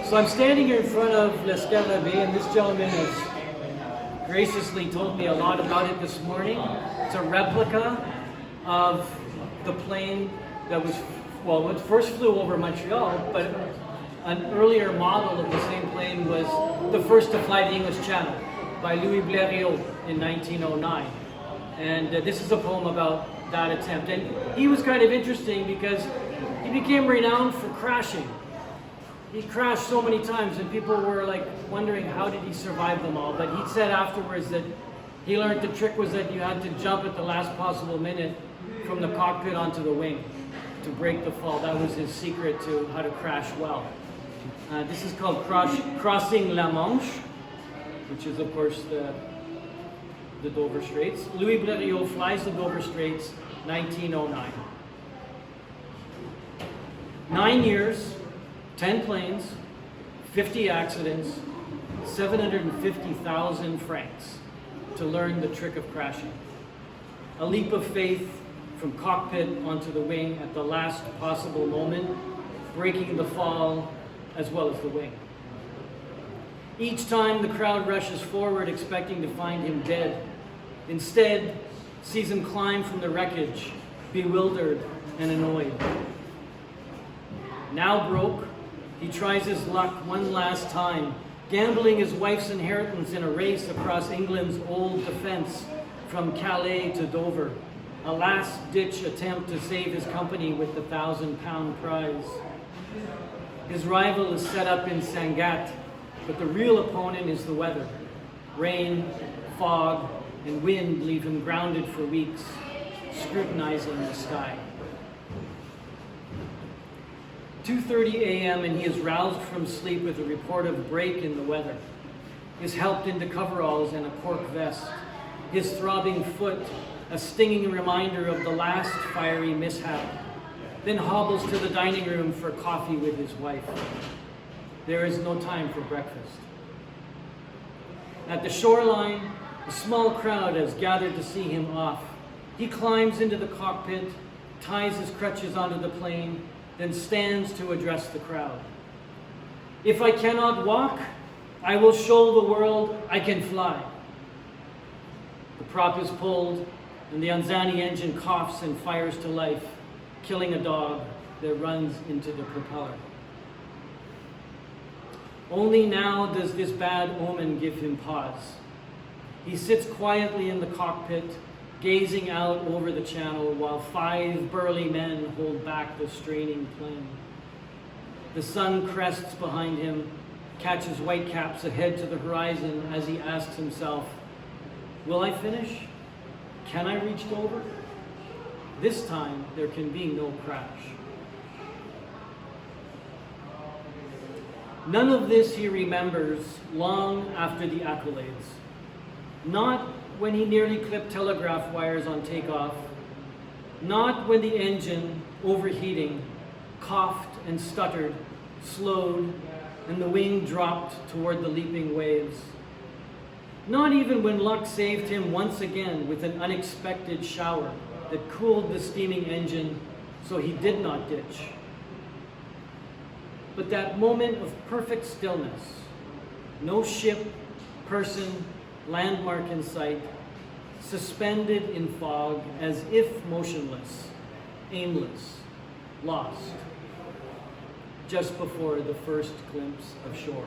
So I'm standing here in front of L'Escala Bay, and this gentleman has graciously told me a lot about it this morning. It's a replica of the plane that was, well, it first flew over Montreal, but an earlier model of the same plane was the first to fly the English Channel by Louis Blériot in 1909. And this is a poem about that attempt. And he was kind of interesting because he became renowned for crashing. He crashed so many times and people were like wondering how did he survive them all. But he said afterwards that he learned the trick was that you had to jump at the last possible minute from the cockpit onto the wing to break the fall. That was his secret to how to crash well. This is called Crossing La Manche, which is of course the Dover Straits. Louis Blériot flies the Dover Straits, 1909. 9 years, 10 planes, 50 accidents, 750,000 francs to learn the trick of crashing. A leap of faith from cockpit onto the wing at the last possible moment, breaking the fall as well as the wing. Each time the crowd rushes forward expecting to find him dead, instead sees him climb from the wreckage, bewildered and annoyed. Now broke, he tries his luck one last time, gambling his wife's inheritance in a race across England's old defense from Calais to Dover, a last-ditch attempt to save his company with the 1,000-pound prize. His rival is set up in Sangatte, but the real opponent is the weather. Rain, fog, and wind leave him grounded for weeks, scrutinizing the sky. 2:30 a.m. and he is roused from sleep with a report of break in the weather. Is helped into coveralls and a cork vest. His throbbing foot, a stinging reminder of the last fiery mishap. Then hobbles to the dining room for coffee with his wife. There is no time for breakfast. At the shoreline, a small crowd has gathered to see him off. He climbs into the cockpit, ties his crutches onto the plane, then stands to address the crowd. If I cannot walk, I will show the world I can fly. The prop is pulled, and the Anzani engine coughs and fires to life, killing a dog that runs into the propeller. Only now does this bad omen give him pause. He sits quietly in the cockpit, gazing out over the channel while 5 burly men hold back the straining plane. The sun crests behind him, catches whitecaps ahead to the horizon as he asks himself, will I finish? Can I reach Dover? This time there can be no crash. None of this he remembers long after the accolades. Not when he nearly clipped telegraph wires on takeoff. Not when the engine, overheating, coughed and stuttered, slowed, and the wing dropped toward the leaping waves. Not even when luck saved him once again with an unexpected shower that cooled the steaming engine so he did not ditch. But that moment of perfect stillness, no ship, person, landmark in sight, suspended in fog as if motionless, aimless, lost, just before the first glimpse of shore.